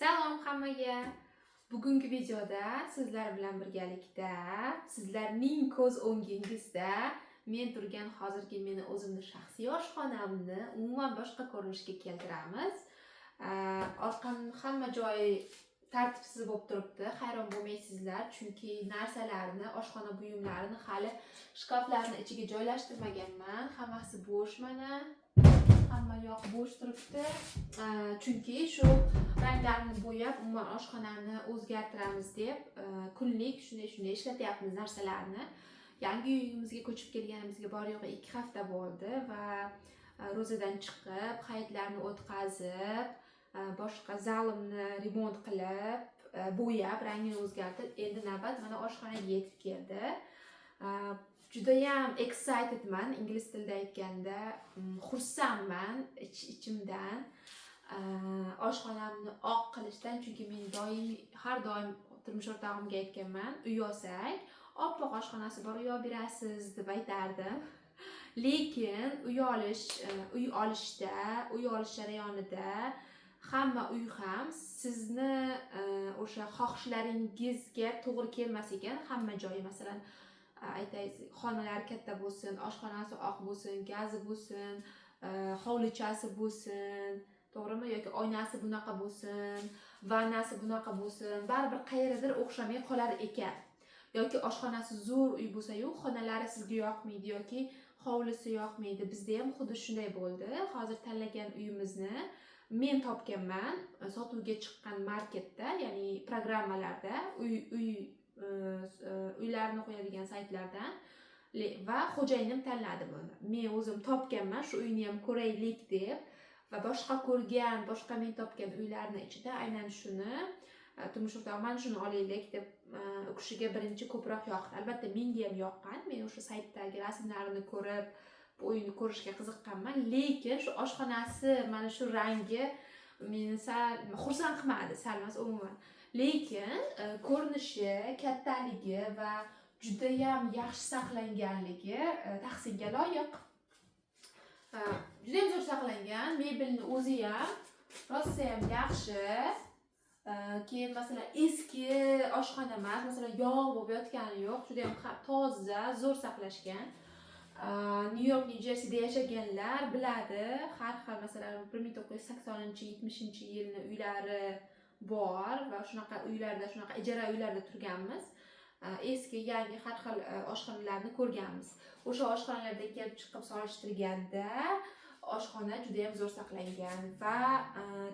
Salom hammaga. Bugungi videoda sizlar bilan birgalikda sizlarning ko'z o'ngingizda men turgan hozirgi meni o'zimni shaxsiy oshxonamni umuman boshqa ko'rinishga keltiramiz. Orqamni hamma joyi tartibsiz bo'lib turibdi. Hayron bo'lmaysizlar, chunki narsalarni, oshxona buyumlarini hali shkaflarning ichiga joylashtirmaganman. Hammasi bo'sh mana. Hamma yoq bo'sh turibdi. Chunki shu ranglarni bo'yab, umuman oshxonani o'zgartiramiz deb kunlik shunday ishlatyapmiz narsalarni. Yangi uyimizga ko'chib kelganimizga bor-yo'g'i 2 hafta bo'ldi va ro'zadan chiqib, hayitlarni o'tkazib, boshqa zalimni remont qilib, bo'yab, rangini o'zgartirib, endi navbat mana oshxonaga yetib keldi. Judayam excitedman, ingliz tilida aytganda, xursandman ichimdan. Oshxonamni oq qilishdan, chunki men har doim turmush o'rtog'imga aytganman, uy olsak, oppoq oshxonasi bor, uy olib berasiz deb aytardim. Lekin uy olish jarayonida hamma uy ham sizni o'sha xohishlaringizga to'g'ri kelmas ekan, hamma joyi, masalan, aytaylik, xonalari katta bo'lsin, oshxonasi oq bo'lsin, gazi bo'lsin, hovlichasi bo'lsin, to'g'rimi? Yoki oynasi bunaqa bo'lsin, vannasi bunaqa bo'lsin, baribir qayerdadir o'xshamay qolar ekan. Yoki oshxonasi zo'r uy bo'lsa-yu, xonalari sizga yoqmaydi yoki hovlisi yoqmaydi. Bizda ham xuddi shunday bo'ldi. Hozir tanlagan uyimizni men topganman, sotuvga chiqqan marketda, ya'ni programmalarda, uylarni qo'yadigan saytlardan va xo'jayinim tanladi buni. Men o'zim topganman, shu uyni ham ko'raylik deb va boshqa men topgan uylarning ichida aynan shuni turmush o'rtog'im mana shuni olaylik deb u kishiga birinchi ko'proq yoqdi. Albatta menga ham yoqqan. Men o'sha saytdagi rasmlarini ko'rib, bu uyni ko'rishga qiziqqanman, lekin shu oshxonasi mana shu rangi meni sal xursand qilmadi, sal emas umuman. Lekin ko'rinishi, kattaligi va judayam yaxshi saqlanganligi tahsinga loyiq. Judayam zo'r saqlangan, mebelni o'zi ham rosa ham yaxshi. Keyin masalan eski oshxona emas, masalan yog' bo'lib yotgani yo'q, judayam toza, zo'r saqlashgan. New York, New Jerseyda yashaganlar biladi, har xil masalan 1980-70-yilning uylari bor va shunaqa uylarda, shunaqa ijara uylarda turganmiz. Eski, yangi har xil oshxonalarni ko'rganmiz. O'sha oshxonalarda kelib chiqib solishtirganda oshxona juda ham zo'r saqlangan va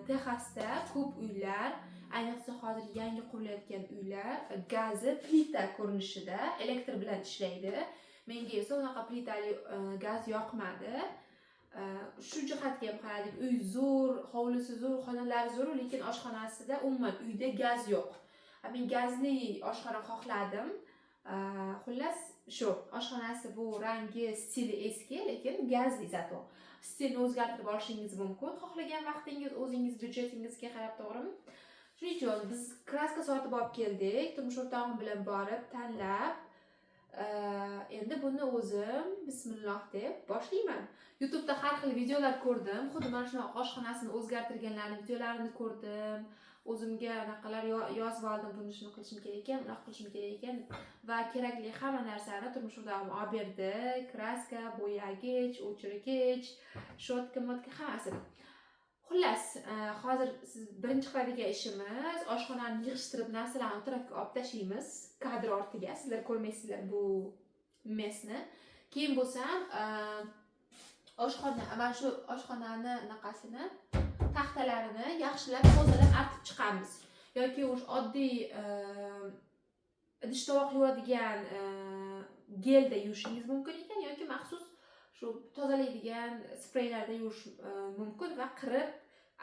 Texasda ko'p uylar, ayniqsa hozir yangi qurilayotgan uylar gazi plita ko'rinishida elektr bilan ishlaydi. Menga esa unaqa plitali gaz yoqmadi. Shu jihatga ham qaradik, uy zo'r, hovlisi zo'r, xonalari zo'r, lekin oshxonasida umuman uyda gaz yo'q. Men gazli oshxona xohladim. Xullas, shu oshxonasi bu rangi, stili eski, lekin gazli zato. Stilni o'zgartirib olishingiz mumkin, xohlagan vaqtingiz, o'zingiz byudjetingizga qarab, to'g'rimi? Shuning uchun biz kraska sotib olib keldik, turmush o'rtog'im bilan borib tanlab, endi buni o'zim bismillah deb boshlayman. YouTube'da har xil videolar ko'rdim, xuddi mana shu oshxonasini o'zgartirganlarning videolarini ko'rdim. O'zimga anaqalar yozib oldim, buni shuni qilishim kerak ekan, unaqa qilishim kerak ekan va kerakli hamma narsani turmush o'rtog'im olib berdi. Kraska, bo'yagich, o'chirgich, shotka, hammasini. Xullas, hozir siz birinchi qiladigan ishimiz oshxonani yig'ishtirib, narsalarni tarafga olib tashlaymiz, kadr ortiga. Sizlar ko'rmaysizlar bu mesni. Keyin bo'lsam, mana shu oshxonani naqasini, taxtalarini yaxshilab tozalab artib chiqamiz. Yoki o'sha oddiy idish tovoq yuvadigan gelda yuvishingiz mumkin ekan, yoki maxsus shu tozalaydigan spreylarda yuvish mumkin va qirib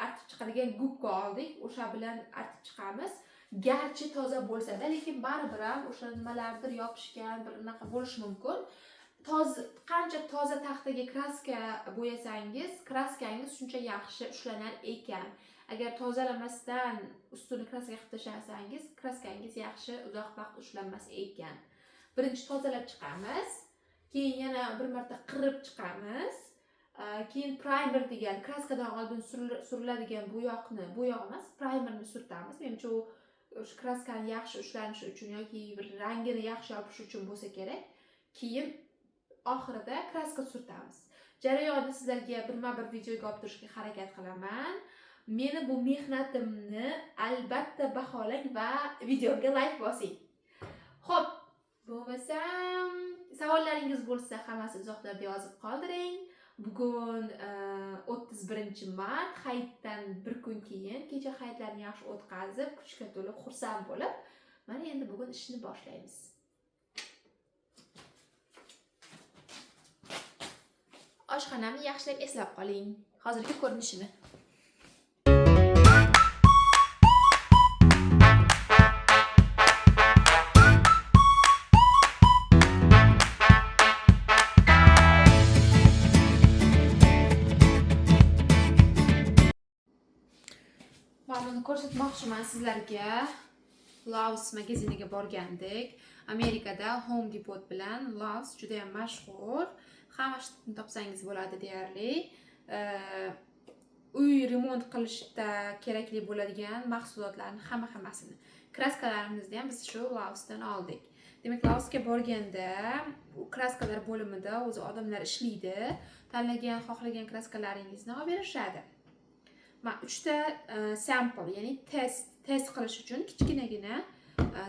artib chiqadigan gubka oldik, o'sha bilan artib chiqamiz. Garchi toza bo'lsa-da, lekin baribir ham o'sha nimalardir yopishgan, bir unaqa bo'lishi mumkin. Qancha toza taxtaga kraska bo'yasangiz, kraskangiz shuncha yaxshi ushlanar ekan. Agar tozalamasdan ustini kraska qilib tashlasangiz, kraskangiz yaxshi uzoq vaqt ushlanmas ekan. Birinchi tozalab chiqamiz, keyin yana bir marta qirib chiqamiz. Keyin primer degan kraskadan oldin suriladigan bo'yoq emas, primerni surtamiz. Menimcha u o'sha kraskani yaxshi ushlanishi uchun yoki bir rangini yaxshi yopish uchun bo'lsa kerak. Keyin oxirida kraska surtamiz. Jarayonni sizlarga birma-bir videoga olib turishga harakat qilaman. Meni bu mehnatimni albatta baholang va videoga like bosing. Xo'p, bo'lmasam savollaringiz bo'lsa hammasi izohlarda yozib qoldiring. Bugun 31-mart, hayitdan bir kun keyin, kecha hayitlarni yaxshi o'tkazib, kuchga to'lib, xursand bo'lib, mana endi bugun ishni boshlaymiz. Oshxonamni yaxshilab eslab qoling. Hozirgi ko'rinishini. Buni ko'rsatmoqchiman sizlarga. Lowe's magaziniga borgandik. Amerikada Home Depot bilan Lowe's juda ham mashhur. Hammasini topsangiz bo'ladi deyarli. Uy remont qilishda kerakli bo'ladigan mahsulotlarni hammasini. Kraskalarimizni ham biz shu Lowe'sdan oldik. Demak, Lowe'sga borganda u kraskalar bo'limida o'zi odamlar ishlaydi. Tanlagan, xohlagan kraskalaringizni olib berishadi. Men 3 ta sample, ya'ni test qilish uchun kichkinagina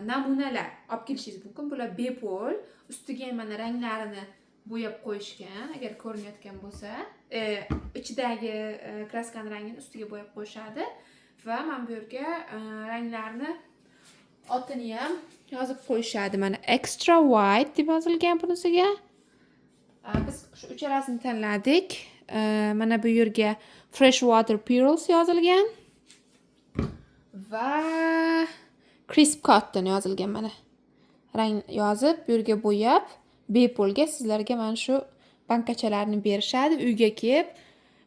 namunalar olib kelishingiz mumkin. Bular bepul, ustiga mana ranglarini bo'yab qo'yishgan, agar ko'rinayotgan bo'lsa, ichidagi kraskani rangini ustiga bo'yab qo'yishadi va mana bu yerga ranglarni otini ham yozib qo'yishadi. Mana extra white deb yozilgan bunisiga. Biz shu uchalasini tanladik. Mana bu yerga fresh water pearls yozilgan va crisp cotton yozilgan. Mana rang yozib, bu yerga bo'yab bepulga sizlarga mana shu bankachalarni berishadi. Uyga kelib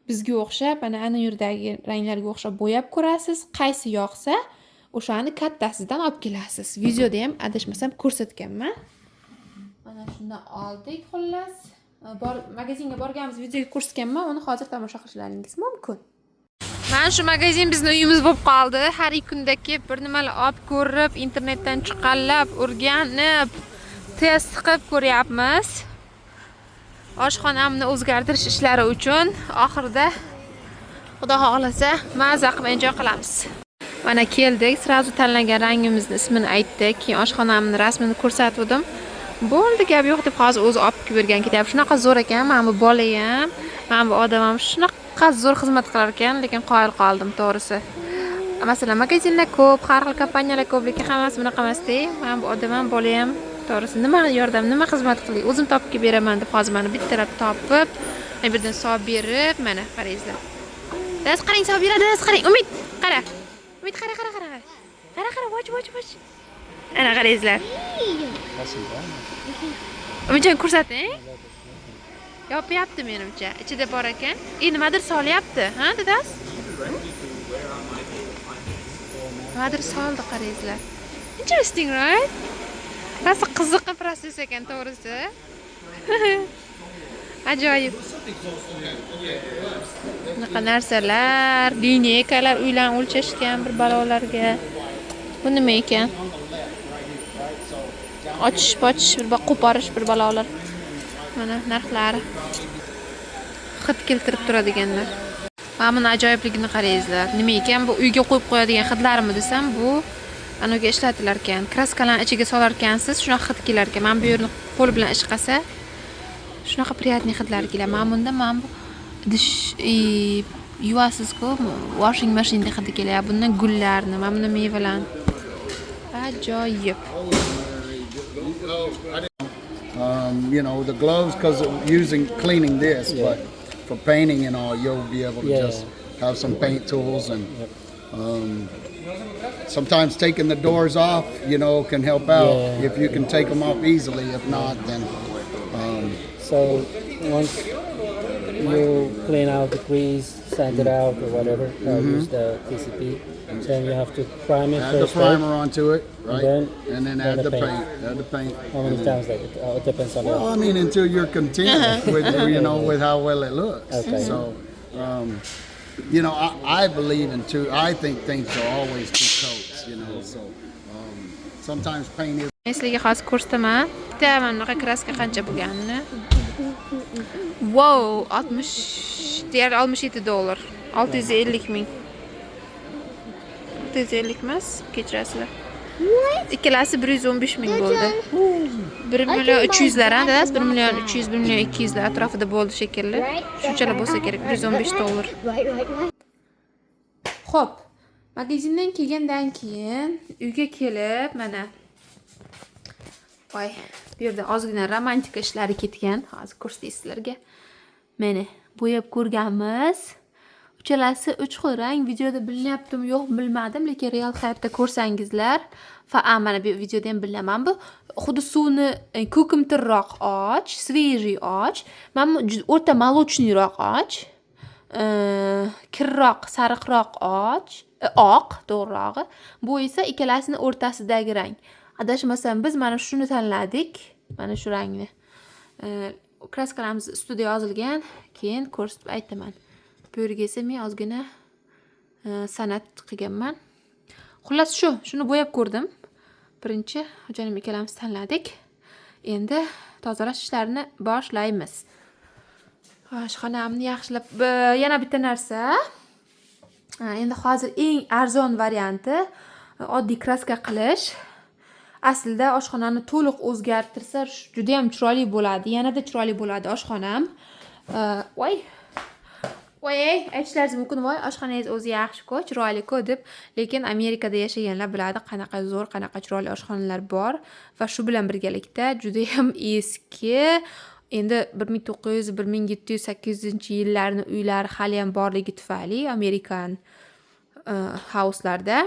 bizga o'xshab, mana ana yerdagi ranglarga o'xshab bo'yab ko'rasiz. Qaysi yoqsa, o'shani kattasidan olib kelasiz. Videoda ham adashmasam ko'rsatganman. Mana shundan oldik xullas. Magazinga borganmiz, videoga ko'rsatganman, uni hozir tomosha qilishlaringiz mumkin. Mana shu magazin bizning uyimiz bo'lib qoldi. Har kunda kelib bir nimalar olib ko'rib, internetdan chiqqanlab, o'rganib, test qilib ko'ryapmiz. Oshxonamni o'zgartirish ishlari uchun oxirida Xudo xohlasa maza qilib enjoy qilamiz. Mana keldik, sirazu tanlangan rangimizning ismini aytdik, keyin oshxonamni rasmini ko'rsatdim. Bo'ldi, gap yo'q deb hozir o'zi olib kelib bergan ketyapti. Shunaqa zo'r ekan, men bu bola ham, men bu odam ham shunaqa zo'r xizmat qilar ekan, lekin qoyil qoldim to'g'risi. Masalan, magazinlar ko'p, har xil kompaniyalar ko'p, lekin hammasi bunaqa emas-da. Men bu odam ham, bola ham to'g'risi nima yordam, nima xizmat qilay, o'zim topib kelib beraman deb hozir mana bittalab topib, mana birdan solib berib, mana qarangizlar. Daz qarang, solib beradi, daz qarang. Umid, qara. Umid, qara. Qara, watch. Ana qarangizlar. Umidjon ko'rsating. Yopyapti menimcha. Ichida bor ekan. Nimadir solyapti, ha, dadas? Nimadir soldi, qarangizlar. Interesting, right? Rosa qiziq proses ekan, to'g'risi. Ajoyib. Bunaqa narsalar, lineykalar uylarni o'lchashgan bir balolarga. Bu nima ekan? Ochish, bir qo'parish bir balolar. Mana narxlari. Hid keltirib turadiganlar. Mana buni ajoyibligini qarangizlar. Nima ekan bu uyga qo'yib qo'yadigan hidlarmi desam, bu anaga ishlatilar ekan. Kraskalarni ichiga solar ekansiz, shunaqa hid kelar ekan. Men bu yerni qo'l bilan ish qilsa, shunaqa приятный hidlar keladi. Men bunda bu idish yuvasiz-ku, washing machine hidi keladi. Bundan gullarni, mana bunda mevalarni. Ajoyib. You know, the gloves because using cleaning this, but for painting and all, you'll be able to just have some paint tools and sometimes taking the doors off, you know, can help out if you can take them off easily. If not, then so once you clean out the grease, sand it out or whatever, use the TCP. So you have to prime it Add the first, right? primer onto it, right? And then add the the paint. paint. Add the paint. How many and times like it? It depends on Well, I mean, until you're content with with how well it looks. Okay. So, I believe in two. I think things are always two coats. So sometimes paint is. Men sizlarga hozir ko'rsataman. Bitta mana bunaqa kraska qancha bo'lganini. Wow, deyarli $67. 650 ming. 650 emas, kechirasizlar. Ikkalasi 115 ming bo'ldi. 1 million 300 lar, dadasi 1 million 300, 1 million 200 lar atrofida bo'ldi shekilli. Shunchalar bo'lsa kerak, $115. Xo'p, magazindan kelgandan keyin uyga kelib, mana voy, bu yerda ozgina romantika ishlari ketgan. Hozir ko'rsatay sizlarga. Mana bo'yab ko'rganmiz. Uchalasi 3 xil rang. Videoda bilinyaptimi yo'q bilmadim, lekin real hayotda ko'rsangizlar, mana bu videoda ham bilaman, bu xuddi suvni ko'kimtirroq och, svejiy och. Mana bu o'rta молочныйroq och. Kirroq, sariqroq oq, to'g'rirog'i. Bu esa ikkalasini o'rtasidagi rang. Adashmasam biz mana shuni tanladik, mana shu rangni. Kraskalarimiz ustida yozilgan, keyin ko'rsatib aytaman. Bu yerga esa men ozgina san'at qilganman. Xullas shuni bo'yab ko'rdim. Birinchi xo'janim ikkalamiz tanladik. Endi tozalash ishlarini boshlaymiz. Oshxonamni yaxshilab, yana bitta narsa. Endi hozir eng arzon varianti oddiy kraska qilish. Aslida oshxonani to'liq o'zgartirsa juda ham chiroyli bo'ladi. Yanada chiroyli bo'ladi oshxonam. Aytishlaringiz mumkin, voy, oshxonangiz o'zi yaxshi-ku, chiroyli-ku deb, lekin Amerikada yashaganlar biladi qanaqa zo'r, qanaqa chiroyli oshxonalar bor va shu bilan birgalikda juda ham eski. Endi 1900-1700-800-yillarning uylari hali ham borligi tufayli Amerikan house'larda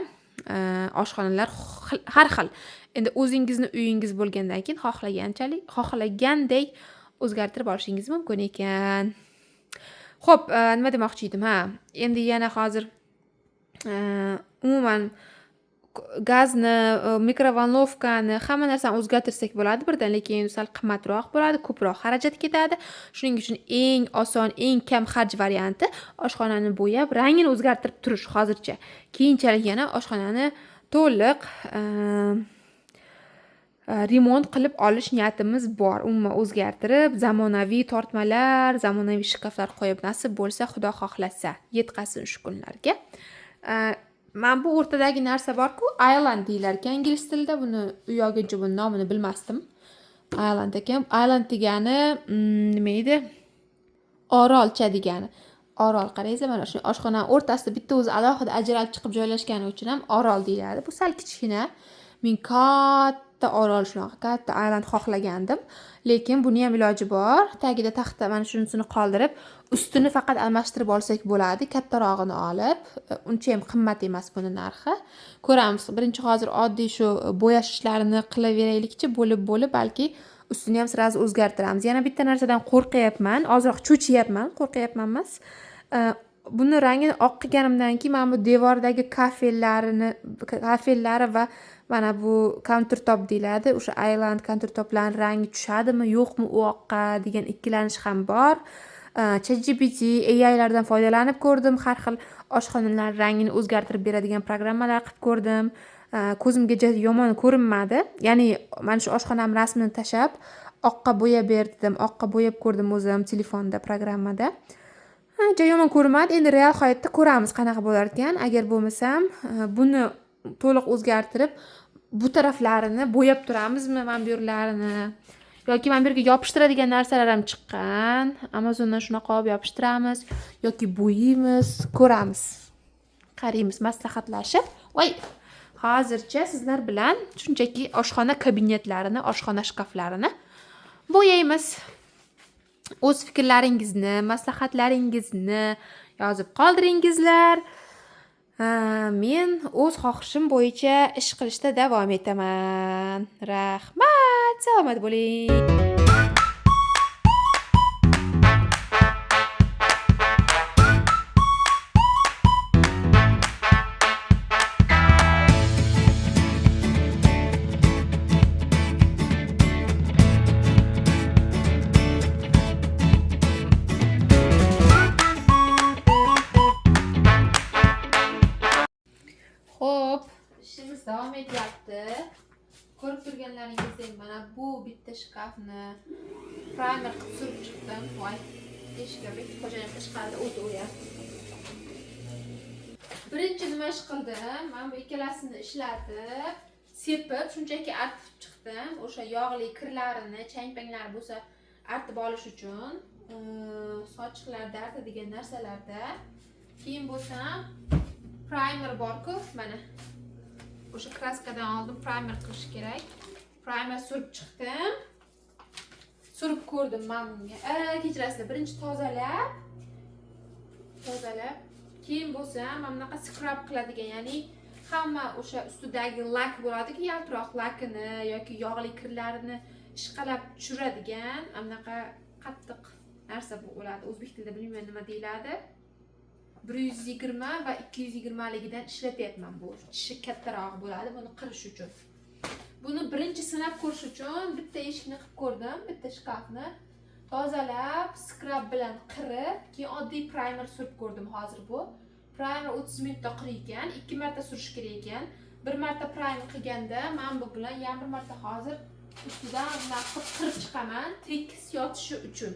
oshxonalar har xil. Endi o'zingizni uyingiz bo'lgandan keyin xohlagandek o'zgartirib olishingiz mumkin ekan. Xo'p, nima demoqchi edim? Endi yana hozir umuman gazni, mikrovolnovkani, hamma narsani o'zgartirsak bo'ladi birdan, lekin sal qimmatroq bo'ladi, ko'proq xarajat ketadi. Shuning uchun eng oson, eng kam xarj varianti oshxonani bo'yab, rangini o'zgartirib turish hozircha. Keyinchalik yana oshxonani to'liq remont qilib olish niyatimiz bor. Umuman o'zgartirib, zamonaviy tortmalar, zamonaviy shkaflar qo'yib, nasib bo'lsa, Xudo xohlasa, yetqasin shu kunlarga. Men bu o'rtadagi narsa bor-ku, island deylar ekan ingliz tilida. Buni u yo'g'incha buni nomini bilmasdim. Island ekan. Island degani nima edi? Orolcha degani. Orol, qaraysiz, mana shu oshxonaning o'rtasida bitta o'zi alohida ajralib chiqib joylashgani uchun ham orol deyiladi. Bu sal kichkina. Men katta orol, shunaqa katta island xohlagandim, lekin buni ham iloji bor. Tagida taxta mana shunisini qoldirib, ustini faqat almashtirib olsak bo'ladi, kattarog'ini olib. Uncha ham qimmat emas buni narxi. Ko'ramiz. Birinchi hozir oddiy shu bo'yash ishlarini qilaveraylikchi, bo'lib, balki ustini ham sirasi o'zgartiramiz. Yana bitta narsadan qo'rqyapman, ozroq cho'chiyapman, qo'rqyapman emas. Buni rangini oq qilganimdan keyin mana bu devordagi kafellari va mana bu countertop deyiladi. O'sha island countertoplarning rangi tushadimi, yo'qmi u oqqa degan ikkilanish ham bor. ChatGPT, AI lardan foydalanib ko'rdim. Har xil oshxonalar rangini o'zgartirib beradigan programmalar qilib ko'rdim. Ko'zimga yomon ko'rinmadi. Ya'ni mana shu oshxonam rasmini tashab, oqqa bo'yab berdim. Oqqa bo'yab ko'rdim o'zim telefonda, programmada. Yomon ko'rmadi. Endi real hayotda ko'ramiz qanaqa bo'lar ekan. Agar bo'lmasam, buni to'liq o'zgartirib, bu taraflarini bo'yab turamizmi, mana bu yerlarini, yoki mana bu yerga yopishtiradigan narsalar ham chiqqan. Amazondan shunaqa olib yopishtiramiz yoki bo'yaymiz, ko'ramiz. Qaraymiz, maslahatlashib. Hozircha sizlar bilan shunchaki oshxona kabinetlarini, oshxona shkaflarini bo'yaymiz. O'z fikrlaringizni, maslahatlaringizni yozib qoldiringizlar. Men o'z xohishim bo'yicha ish qilishda davom etaman. Rahmat, salomat bo'ling. ishimiz davom etyapti. Ko'rib turganlaringizdek mana bu bitta shkafni primer qilib surib chiqdim. Voy, eshikka bitib xo'jayin tashqarida o't o'ryapti. Birinchi nima ish qildim? Men bu ikkalasini ishlatib, sepib, shunchaki artib chiqdim. O'sha yog'li kirlarini, chang-panglari bo'lsa artib olish uchun, sochiqlarda artadigan narsalarda. Keyin bo'lsa primer bor-ku, mana o'sha kraskadan oldin primer qilish kerak. Primer surib chiqdim. Surib ko'rdim men bunga. Kechirasizlar, birinchi tozalab. Keyin bo'lsa mana bunaqa scrub qiladigan, ya'ni hamma o'sha ustidagi lak bo'ladi-ku, yaltiroq lakini yoki yog'li kirlarini ishqalab tushiradigan, mana bunaqa qattiq narsa bo'ladi. O'zbek tilida bilmayman nima deyiladi. 120 va 220 ligidan ishlatyapman bu. Tishi kattaroq bo'ladi buni qirish uchun. Buni birinchi sinab ko'rish uchun bitta eshikni qilib ko'rdim, bitta shkafni tozalab, scrub bilan qirib, keyin oddiy primer surib ko'rdim hozir bu. Primer 30 minutda qiriykan, 2 marta surish kerak ekan. Bir marta primer qilganda men bu bilan yana bir marta hozir ustidan bundan qirib chiqaman, tekis yotishi uchun.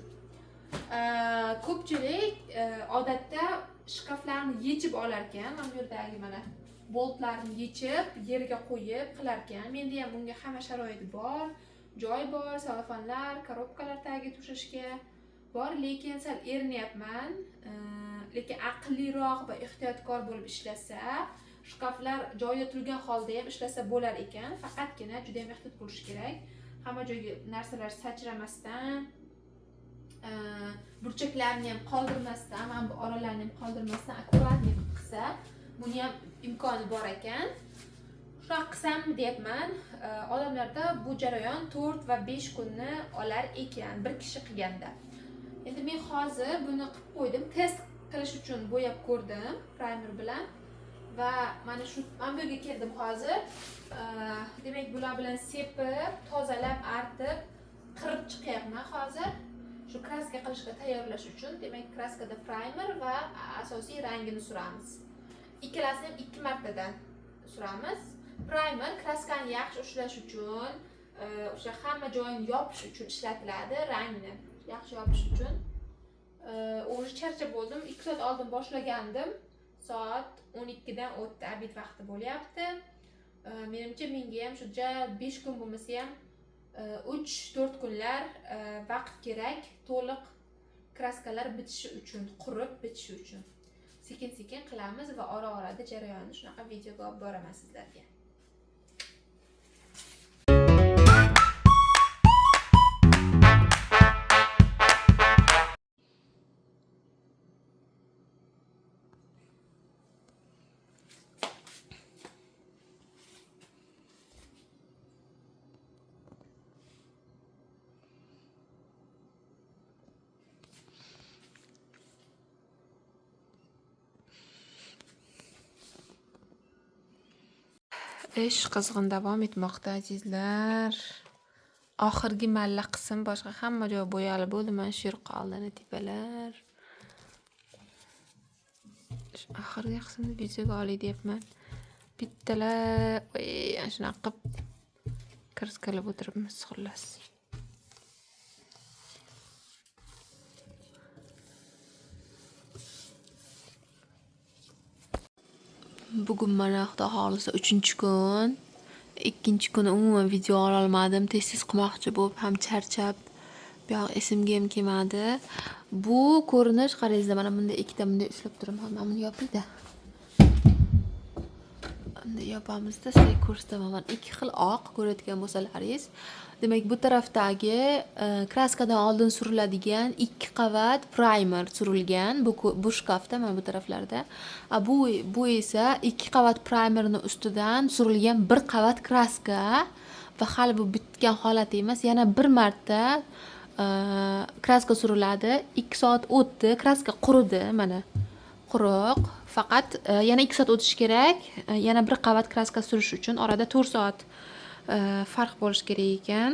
Ko'pchilik odatda shkaflarni yechib olar ekan, mana bu yerdagi mana boltlarni yechib, yerga qo'yib qilar ekan. Menda ham bunga hamma sharoit bor, joy bor, salafonlar, korobkalar tagiga to'shashga bor, lekin sal erinyapman. Lekin aqlliroq va ehtiyotkor bo'lib ishlasa, shkaflar joyida turgan holda ham ishlasa bo'lar ekan. Faqatgina juda ham ehtiyot bo'lish kerak. Hamma joyga narsalar sachramasdan, burchaklarni ham qoldirmasdan, mana bu oralarni ham qoldirmasdan akkuratni qilsa, buni ham imkoni bor ekan. Shunaqa qilsammi deyapman. Odamlarda bu jarayon 4 va 5 kunni olar ekan bir kishi qilganda. Endi men hozir buni qilib qo'ydim, test qilish uchun bo'yab ko'rdim primer bilan va mana shu men bu yerga keldim hozir. Demak, bular bilan sepib, tozalab, artib, qirib chiqyapman hozir. Shu kraska qilishga tayyorlash uchun, demak, kraskada primer va asosiy rangini suramiz. Ikkalasini ham 2 martadan suramiz. Primer kraskani yaxshi ushlash uchun, o'sha hamma joyini yopish uchun ishlatiladi, rangni yaxshi yopish uchun. O'zi charchab bo'ldim. 2 soat oldin boshlagandim. Soat 12 dan o'tdi, obed vaqti bo'lyapti. Menimcha menga ham shu 5 kun bo'lmasa ham 3-4 kunlar vaqt kerak to'liq kraskalar bitishi uchun, qurib bitishi uchun. Sekin-sekin qilamiz va ora-orada jarayonni shunaqa videoga olib boraman sizlarga. Ish qizg'in davom etmoqda azizlar. Oxirgi malla qism boshqa hamma joy bo'yalib bo'ldi. Mana shu yer qoldi, tepalar. Oxirgi qismni videoga olay deyapman. Bittalar, shunaqa qilib kirskalab o'tiribmiz xullas. Bugun mana Xudo xolisa 3-kun. 2-kuni umuman video ola olmadim. Tez-tez qilmoqchi bo'lib ham charchab, buyog' esimga ham kelmadi. Bu ko'rinish qarangizlar, mana bunda ikkita bunday ushlab turaman. Mana buni yoping-da. Bunday yopamizda, sizlarga ko'rsataman. 2 xil oq ko'rayotgan bo'lsalaringiz. Demak, bu tarafdagi kraskadan oldin suriladigan 2 qavat primer surilgan. Bu shkafda, mana bu taraflarda. Bu esa 2 qavat primerning ustidan surilgan 1 qavat kraska va hali bu bitgan holati emas. Yana bir marta kraska suriladi. 2 soat o'tdi, kraska quridi, mana. Quruq. Faqat yana 2 soat o'tish kerak. Yana 1 qavat kraska surish uchun orada 4 soat farq bo'lish kerak ekan.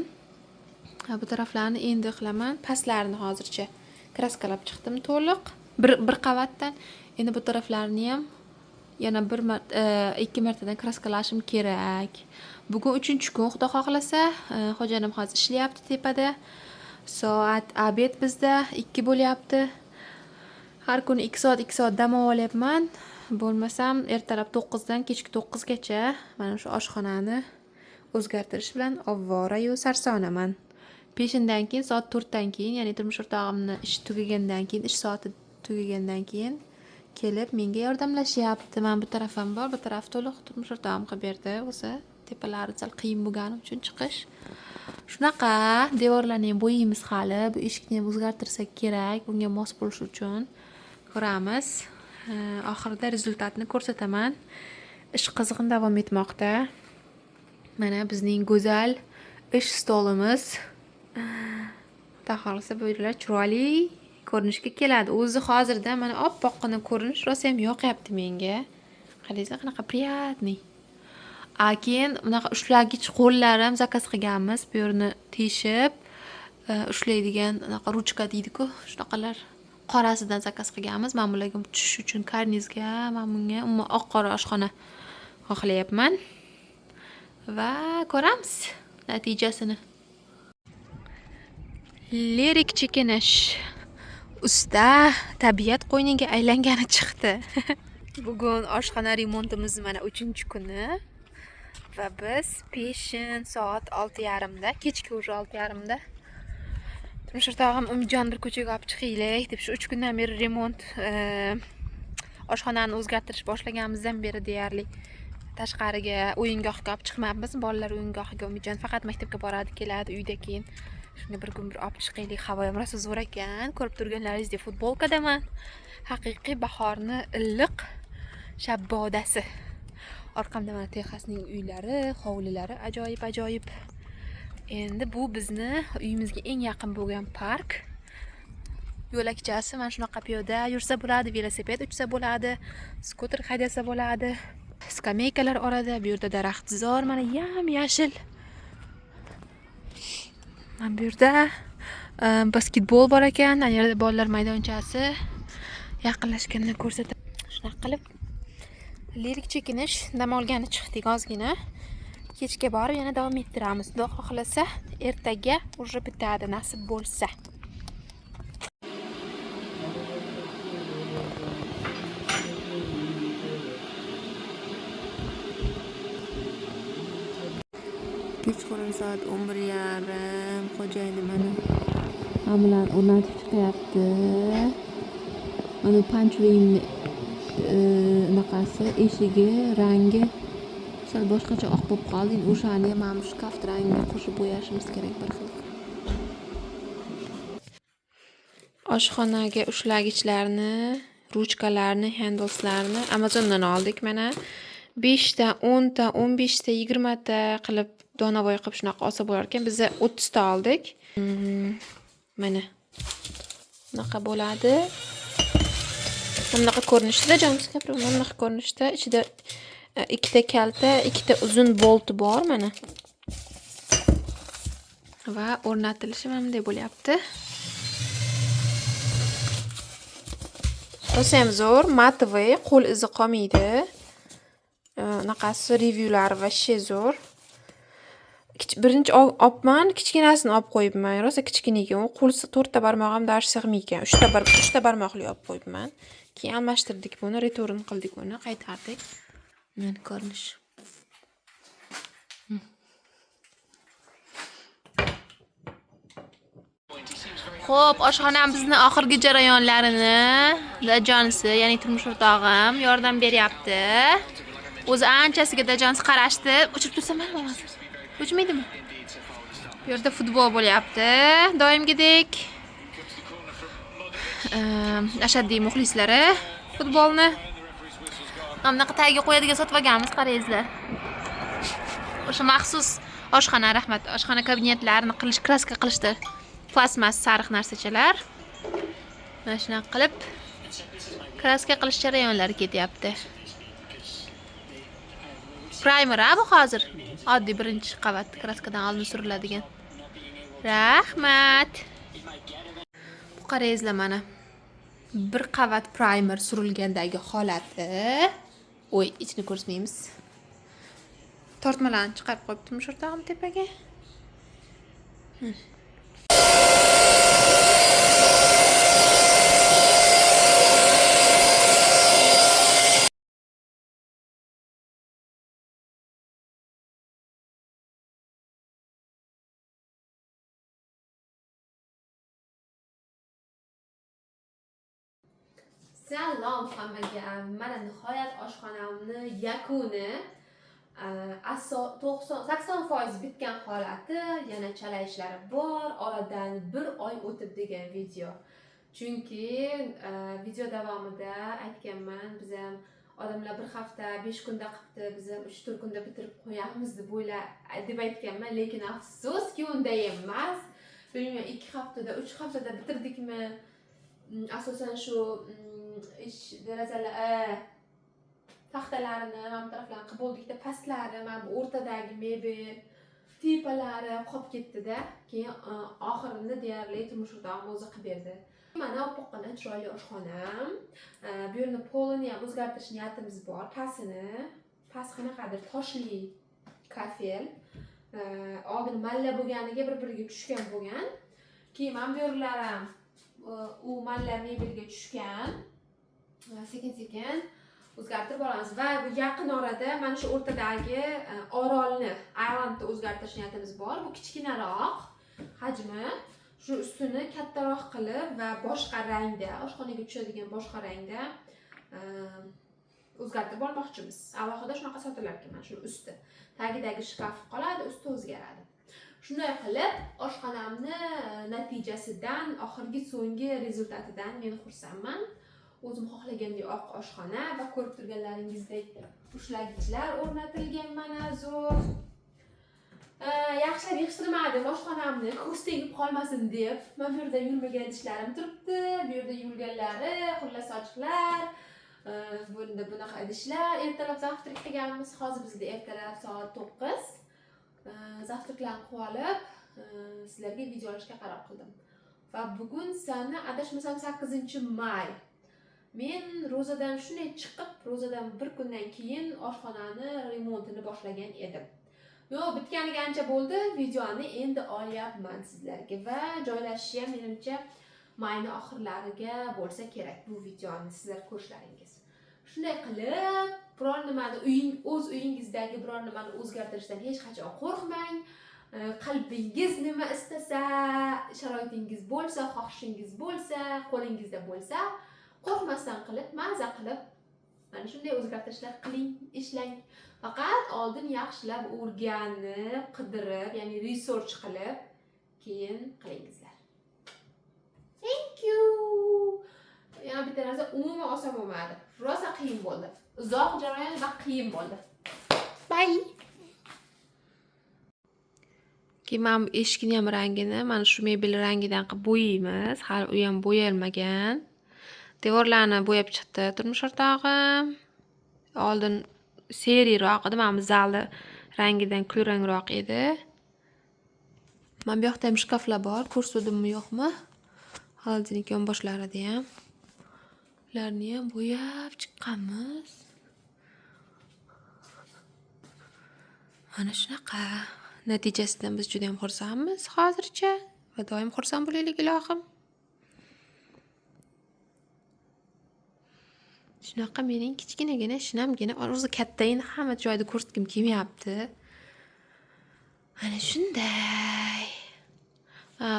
Bu taraflarni endi qilaman. Pastlarini hozircha kraskalab chiqdim to'liq. Bir qavatdan. Endi bu taraflarni ham yana ikki martadan kraskalashim kerak. Bugun 3-kun, xudo xohlasa. Xo'janim hozir ishlayapti tepada. Soat obed bizda 2 bo'lyapti. Har kuni 2 soat dam olyapman. Bo'lmasam ertalab 9 dan kechki 9 gacha mana shu oshxonani o'zgartirish bilan ovvora-yu sarsonaman. Peshindan keyin soat 4 dan keyin, ya'ni turmush o'rtog'imni ish tugagandan keyin, ish soati tugagandan keyin kelib menga yordamlashyapti. Men bu tarafim bor, bu taraf to'liq turmush o'rtog'im qilib berdi. O'zi tepalari sal qiyin bo'lgani uchun chiqish. Shunaqa devorlarning bo'yimiz hali, bu eshikni ham o'zgartirsak kerak, bunga mos bo'lish uchun. Ko'ramiz. Oxirida rezultatni ko'rsataman. Ish qizg'in davom etmoqda. Mana bizning go'zal ish stolimiz. Taxolsa bu yerlar chiroyli ko'rinishga keladi. O'zi hozirda mana oppoqqina ko'rinish rosa ham yoqyapti menga. Qaranglar, qanaqa приятный. Keyin bunaqa ushlagich qo'llarim zakaz qilganmiz. Bu yerni teshib ushlaydigan bunaqa ruchka deydi-ku, shunaqalar qorasidan zakaz qilganmiz. Men bularga tushish uchun karnizga, men bunga umuman oq qora oshxona xohlayapman. Va ko'ramiz natijasini. Lirik chekinish. Usta tabiat qo'yniga aylangani chiqdi. Bugun oshxona remontimiz mana 3-kuni. Va biz peshin soat 6:30 da, kechki уже 6:30 da turmush o'rtog'im Umidjon bir ko'chaga olib chiqaylik deb shu 3 kundan beri remont oshxonani o'zgartirish boshlaganimizdan beri deyarli tashqariga o'yingohga olib chiqmayapmiz. Bolalar o'yingohiga Umidjon faqat maktabga boradi, keladi, uyda keyin shunga bir kun bir olib chiqaylik. Havo ham rosa zo'r ekan. Ko'rib turganlaringizdek futbolkadaman. Haqiqiy bahorni iliq shabbodasi. Orqamda mana Texasning uylari, hovlilari ajoyib. Endi bu bizni uyimizga eng yaqin bo'lgan park. Yo'lakchasi mana shunaqa piyoda yursa bo'ladi, velosiped uchsa bo'ladi, skuter haydasa bo'ladi. Skameykalar orada, bu yerda daraxtzor, mana yam-yashil. Mana bu yerda basketbol bor ekan, ana yerda bolalar maydonchasi. Yaqinlashganda ko'rsataman. Shunaqa qilib lirik chekinish dam olgani chiqdik ozgina. Kechga borib yana davom ettiramiz. Xudo xohlasa ertaga уже bitadi nasib bo'lsa. Kechqurun soat 11:30. Xo'jayinim mana hamlar o'rnatib chiqyapti. Mana panchlayni naqasi, eshigi, rangi sal boshqacha oq bo'lib qoldi. O'shani ham mana shu kaft rangiga qo'shib bo'yashimiz kerak bir xil. Oshxonaga ushlagichlarni, ruchkalarni, handleslarni Amazondan oldik. Mana 5 ta, 10 ta, 15 ta, 20 ta qilib donavoy qilib shunaqa olsa bo'lar ekan. Biz 30 ta oldik. Mana bunaqa bo'ladi. Bunaqa ko'rinishda, bunaqa ko'rinishda, ichida 2 ta kalta, 2 ta uzun bolti bor mana. Va o'rnatilishi mana bunday bo'lyapti. Rosa ham zo'r, matoviy, qo'l izi qolmaydi. Naqasi revyular va zo'r. Birinchi opman, kichkinasini olib qo'yibman. Rosa kichkina ekan. Qo'l 4 ta barmoq ham darsh sig'maygan. 3 ta barmoqli olib qo'yibman. Keyin almashtirdik buni, return qildik uni, qaytardik. Mana ko'rinish. Xo'p, oshxonamizning oxirgi jarayonlarini dajonisi, ya'ni turmush o'rtog'im yordam beryapti. O'zi anchasiga dajonisi qarashdi. O'chirib tursam bo'ladi. O'chmaydimi? Bu yerda futbol bo'lyapti. Doimgidek ashaddiy muxlislari futbolni bunaqa tagiga qo'yadigan sotib olganmiz, qarangizlar. O'sha maxsus oshxona, rahmat, oshxona kabinetlarini kraska qilishdi. Plasmas sariq narsachalar. Mana shunaqa qilib kraska qilish jarayonlari ketyapti. Primer bu hozir oddiy birinchi qavat kraskadan oldin suriladigan. Rahmat. Bu qarangizlar mana bir qavat primer surilgandagi holati. Oy, ichini ko'rsatmaymiz. Tortmalarni chiqarib qo'yibdim o'rtog'im tepaga. Salom hammaga. Mana nihoyat oshxonamni yakuni 80% bitgan holati, yana chala ishlari bor. Oradan 1 oy o'tib degan video. Chunki video davomida aytganman, biz ham odamlar 1 hafta, 5 kunda qilibdi, biz ham 3-4 kunda bitirib qo'yamiz deb aytganman, lekin afsuski unday emas. Bilmayman, 2 haftada, 3 haftada bitirdikmi? Asosan shu ish derazalar taxtalarini mana bu taraflarni qilib bo'ldikda, pastlari, mana bu o'rtadagi mebel tepalari qolib ketdi-da. Keyin oxirini deyarli turmush o'rtog'im o'zi qilib berdi. Mana oppoqqina chiroyli oshxonam. Bu yerni polini ham o'zgartirish niyatimiz bor. Past qanaqadir toshli kafel. Oldin malla bo'lganiga bir-biriga tushgan bo'lgan. Keyin mana bu yerlar ham u malla mebelga tushgan. Sekin-sekin o'zgartirib olamiz va bu yaqin orada mana shu o'rtadagi orolni, islandni o'zgartirish niyatimiz bor. Bu kichkinaroq hajmi, shu ustini kattaroq qilib va boshqa rangda, oshxonaga tushadigan boshqa rangda o'zgartirib olmoqchimiz. Alohida shunaqa sotilar ekan, mana shu usti. Tagidagi shkaf qoladi, usti o'zgaradi. Shunday qilib, oshxonamni natijasidan, oxirgi so'nggi rezultatidan men xursandman. O'zim xohlagandek oq oshxona va ko'rib turganlaringizdek ushlagichlar o'rnatilgan mana zo'r. Yaxshilab yig'ishtirmadim oshxonamni, ko'z tegib qolmasin deb. Mana bu yerda yurmagan idishlarim turibdi, bu yerda yurganlari, xullas ochiqlar. Bunda bunaqa idishlar. Ertalab zavtrak qilganmiz. Hozir bizda ertalab soat 9. Zavtraklarni qilib olib, sizlarga video olishga qaror qildim. Va bugun sana adashmasam 8-may. Men ro'zadan shunday chiqib, ro'zadan 1 kundan keyin oshxonani remontini boshlagan edim. Bitganiga ancha bo'ldi, videoni endi olyapman sizlarga va joylashishi ham menimcha mayni oxirlariga bo'lsa kerak bu videoni sizlar ko'rishlaringiz. Shunday qilib, biror nimani o'z uyingizdagi biror nimani o'zgartirishdan hech qachon qo'rqmang. Qalbingiz nima istasa, sharoitingiz bo'lsa, xohishingiz bo'lsa, qo'lingizda bo'lsa, qo'rqmasdan qilib, maza qilib mana shunday o'zgartirishlar qiling, ishlang. Faqat oldin yaxshilab o'rganib, qidirib, ya'ni research qilib, keyin qilingizlar. Thank you. Yana bitta narsa, umuman oson bo'lmadi. Rosa qiyin bo'ldi. Uzoq jarayon va qiyin bo'ldi. Bye. Keyin men eshikni ham rangini mana shu mebel rangidan qilib bo'yaymiz. Hali u ham bo'yalmagan. Devorlarni bo'yab chiqdi turmush o'rtog'im. Oldin seriyroq edi, mana bu zalni rangidan kulrangroq edi. Mana bu yoqda ham shkaflar bor, ko'rsatdimmi yo'qmi? Xolodilnik yonboshlarida ham. Ularni ham bo'yab chiqqanmiz. Mana shunaqa. Natijasidan biz juda ham xursandmiz hozircha va doim xursand bo'laylik ilohim. Shunaqa mening kichkinagina shinamgina o'zi kattayini hamma joyda ko'rsatgim kelmayapti. Mana shunday.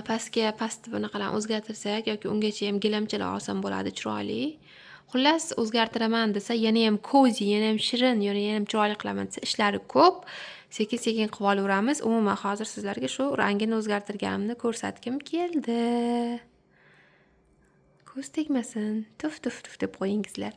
Pastni bunaqalarni o'zgartirsak yoki ungacha ham gilamchalar olsam bo'ladi, chiroyli. Xullas, o'zgartiraman desa, yana ham cozy, yana ham shirin, yana ham chiroyli qilaman desa, ishlari ko'p. Sekin-sekin qilib olaveramiz. Umuman hozir sizlarga shu rangini o'zgartirganimni ko'rsatgim keldi. Ko'z tegmasin. Tuf deb qo'yingizlar.